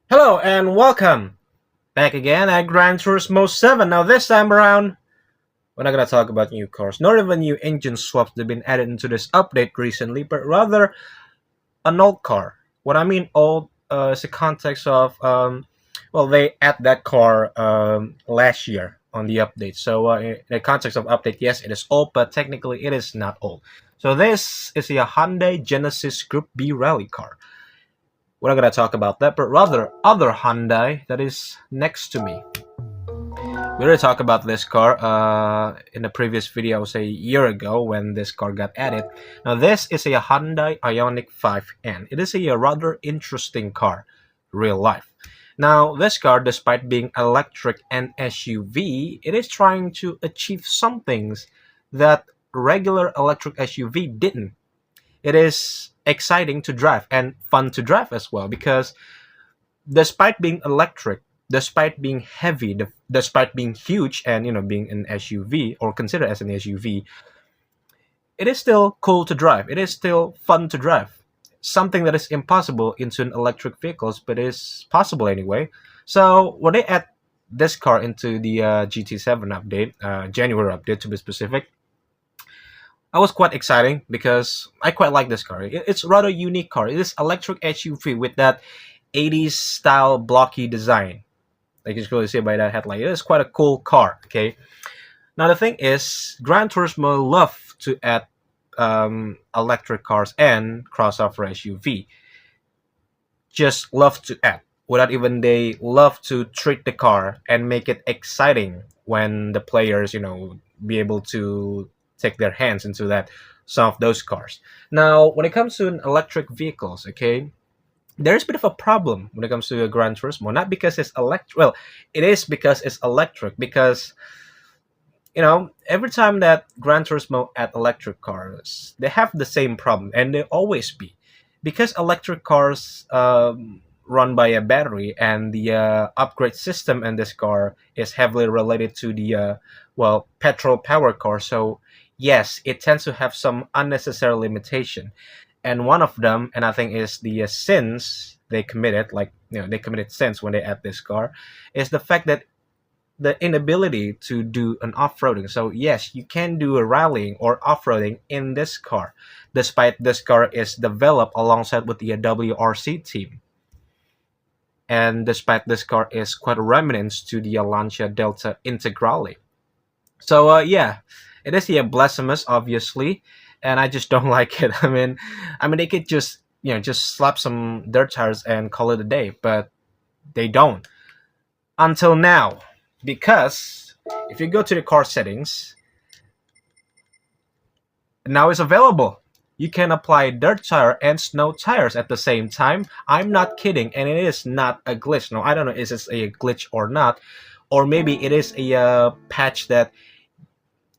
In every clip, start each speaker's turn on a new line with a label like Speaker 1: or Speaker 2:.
Speaker 1: Hello and welcome back again at Gran Turismo 7. Now this time around, we're not gonna talk about new cars, nor even new engine swaps that have been added into this update recently, but rather an old car. What I mean old is the context of, well, they add that car last year on the update. So in the context of update, yes, it is old, but technically it is not old. So this is a Hyundai Genesis Group B rally car. We're not gonna talk about that, but rather other Hyundai that is next to me. We already talked about this car in the previous video, say a year ago when this car got added. Now this is a Hyundai Ioniq 5N. It is a rather interesting car, real life. Now this car, despite being electric and SUV, it is trying to achieve some things that regular electric SUV didn't. It is exciting to drive and fun to drive as well because despite being electric, despite being heavy, despite being huge and being an SUV or considered as an SUV, it is still cool to drive. It is still fun to drive. Something that is impossible into an electric vehicles, but is possible anyway. So when they add this car into the GT7 update, January update to be specific, I was quite exciting because I quite like this car. It's a rather unique car. It is electric SUV with that 80s style blocky design. Like you can clearly see by that headlight. It is quite a cool car. Okay. Now the thing is, Gran Turismo love to add electric cars and crossover SUV. Just love to add. Without even they love to treat the car and make it exciting when the players, be able to take their hands into that some of those cars. Now, when it comes to electric vehicles, okay, there's a bit of a problem when it comes to a Gran Turismo. Not because it's electric. Well, it is because it's electric. Because every time that Gran Turismo add electric cars, they have the same problem, and they always be because electric cars run by a battery, and the upgrade system in this car is heavily related to the petrol power car. So yes, it tends to have some unnecessary limitation, and one of them, and I think is the sins they committed, they committed sins when they add this car, is the fact that the inability to do an off-roading. So yes, you can do a rallying or off-roading in this car, despite this car is developed alongside with the WRC team, and despite this car is quite a remnant to the Lancia Delta Integrale. So yeah, it is the blasphemous, obviously, and I just don't like it. I mean, they could just slap some dirt tires and call it a day, but they don't until now, because if you go to the car settings, now it's available. You can apply dirt tire and snow tires at the same time. I'm not kidding, and it is not a glitch. No, I don't know is this a glitch or not, or maybe it is a patch that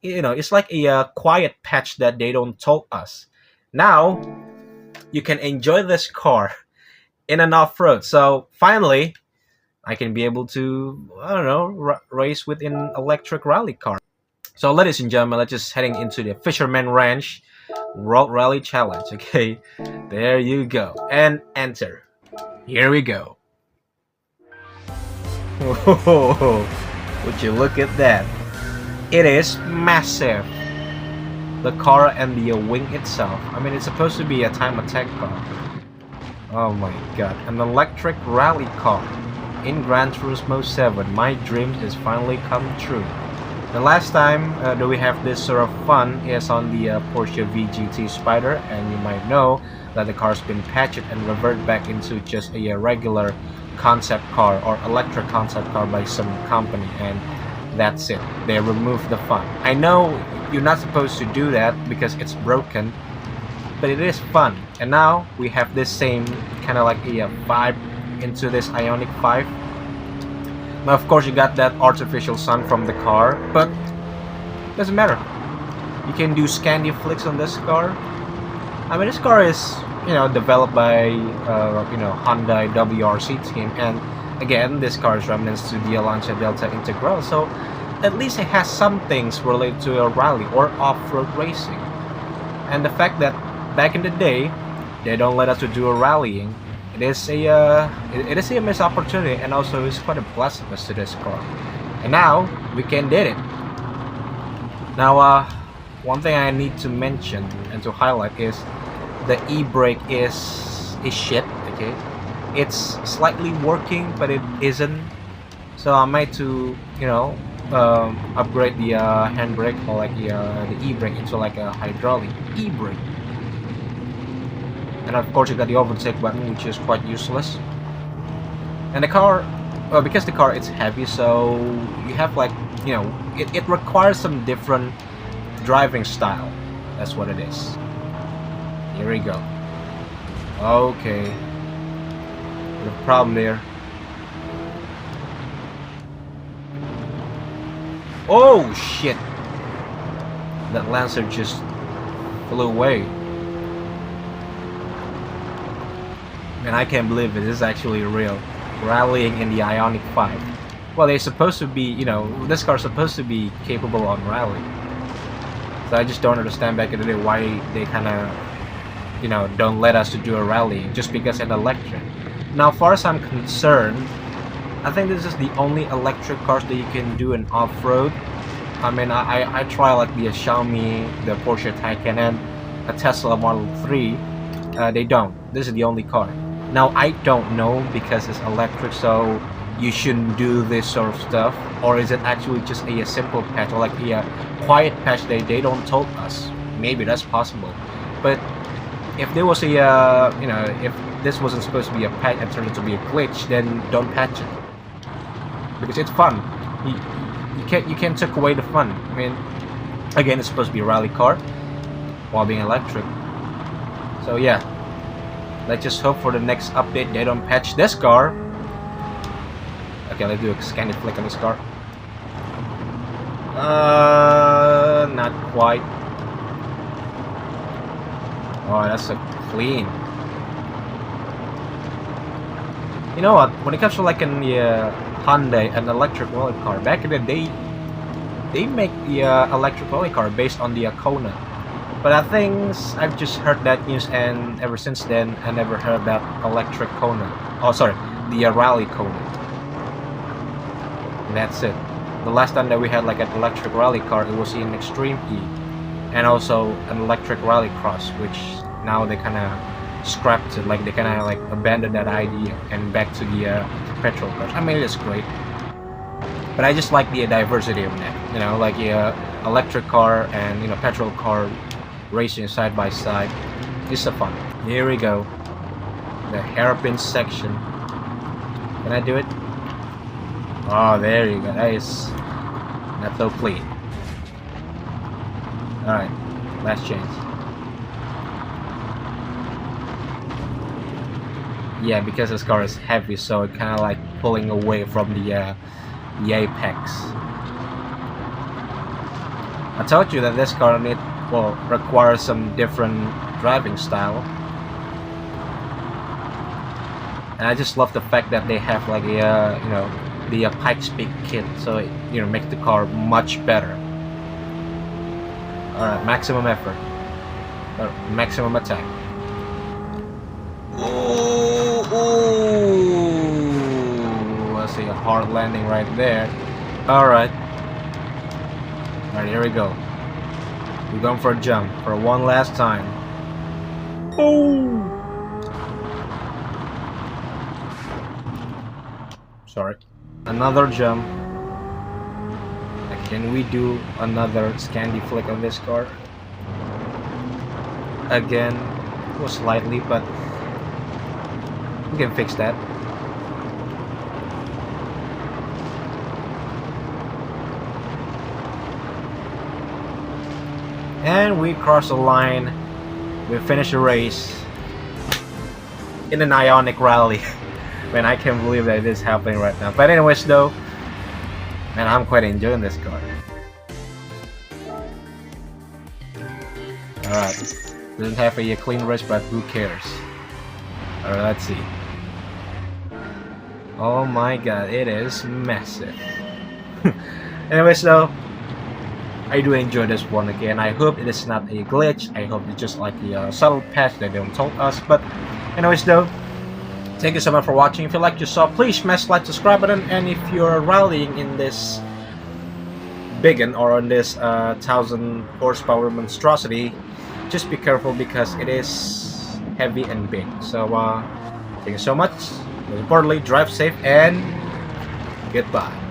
Speaker 1: it's like a quiet patch that they don't tell us. Now you can enjoy this car in an off-road. So finally, I can be able to, I don't know, race with an electric rally car. So ladies and gentlemen, let's just heading into the Fisherman Ranch World Rally Challenge. Okay, there you go, and enter. Here we go. Whoa, would you look at that? It is massive. The car and the wing itself. I mean, it's supposed to be a time attack car. Oh my god, an electric rally car in Gran Turismo 7. My dream is finally come true. The last time that we have this sort of fun is on the Porsche VGT Spider, and you might know that the car's been patched and reverted back into just a regular concept car or electric concept car by some company, and that's it. They removed the fun. I know you're not supposed to do that because it's broken, but it is fun. And now we have this same kind of like a vibe into this Ioniq 5. Now of course you got that artificial sun from the car, but doesn't matter. You can do Scandi flicks on this car. I mean, this car is developed by Hyundai WRC team, and again, this car is remnants to the Lancia Delta Integral, so at least it has some things related to a rally or off-road racing. And the fact that back in the day, they don't let us to do a rallying it is a missed opportunity, and also it's quite a blasphemous to this car. And now we can did it. Now, one thing I need to mention and to highlight is the e-brake is shit. Okay, it's slightly working, but it isn't. So I might to upgrade the handbrake or like the e-brake into like a hydraulic e-brake. And of course you got the overtake button, which is quite useless. And the car, well, because the car it's heavy, so you have like it requires some different driving style. That's what it is. Here we go. Okay. The problem there. Oh shit! That Lancer just flew away. And I can't believe it. This is actually real. Rallying in the Ioniq 5. Well, they're supposed to be, this car's supposed to be capable on rally. So I just don't understand back in the day why they kind of, don't let us to do a rally just because it's electric. Now, as far as I'm concerned, I think this is the only electric cars that you can do an off-road. I mean, I try like the Xiaomi, the Porsche Taycan, and a Tesla Model 3. They don't. This is the only car. Now, I don't know because it's electric, so you shouldn't do this sort of stuff. Or is it actually just a simple patch, or like a quiet patch they don't told us? Maybe that's possible. But if there was a, if this wasn't supposed to be a patch and turned into be a glitch, then don't patch it. Because it's fun. You can't take away the fun. I mean, again, it's supposed to be a rally car while being electric. So yeah, let's just hope for the next update they don't patch this car. Okay, let's do a scanning flick on this car. Not quite. Oh, that's a clean. You know what? When it comes to like an Hyundai, an electric rally car, back in the day, they make the electric rally car based on the Kona. But I think I've just heard that news, and ever since then, I never heard about electric Kona. Oh, sorry, the rally Kona. And that's it. The last time that we had like an electric rally car, it was in Extreme E, and also an electric rally cross, which now they kind of scrapped it, like they kind of like abandoned that idea and back to the petrol cars. I mean, it's great, but I just like the diversity of that. Like electric car and petrol car racing side by side. It's so fun. Here we go. The hairpin section. Can I do it? Oh, there you go. That is not so clean. Alright, last chance. Yeah, because this car is heavy, so it kind of like pulling away from the apex. I told you that this car requires some different driving style. And I just love the fact that they have like a the Pikes Peak kit, so it makes the car much better. Alright, maximum effort. Or maximum attack. Ooh, I see a hard landing right there. Alright. Alright, here we go. We're going for a jump for one last time. Oh! Sorry. Another jump. Can we do another Scandi flick on this car? Again, well, slightly, but we can fix that. And we cross the line. We finish the race in an Ioniq rally. Man, I can't believe that it is happening right now. But anyways though, man, I'm quite enjoying this car. Alright. Doesn't have a clean race, but who cares? Alright, let's see. Oh my god, it is massive. Anyways though, I do enjoy this one again. I hope it is not a glitch. I hope it's just like a subtle patch that they don't told us. But anyways though, Thank you so much for watching. If you like you saw, please smash like, subscribe button, and if you're rallying in this biggin or on this 1,000 horsepower monstrosity, just be careful because it is heavy and big. So thank you so much. Most importantly, drive safe and goodbye.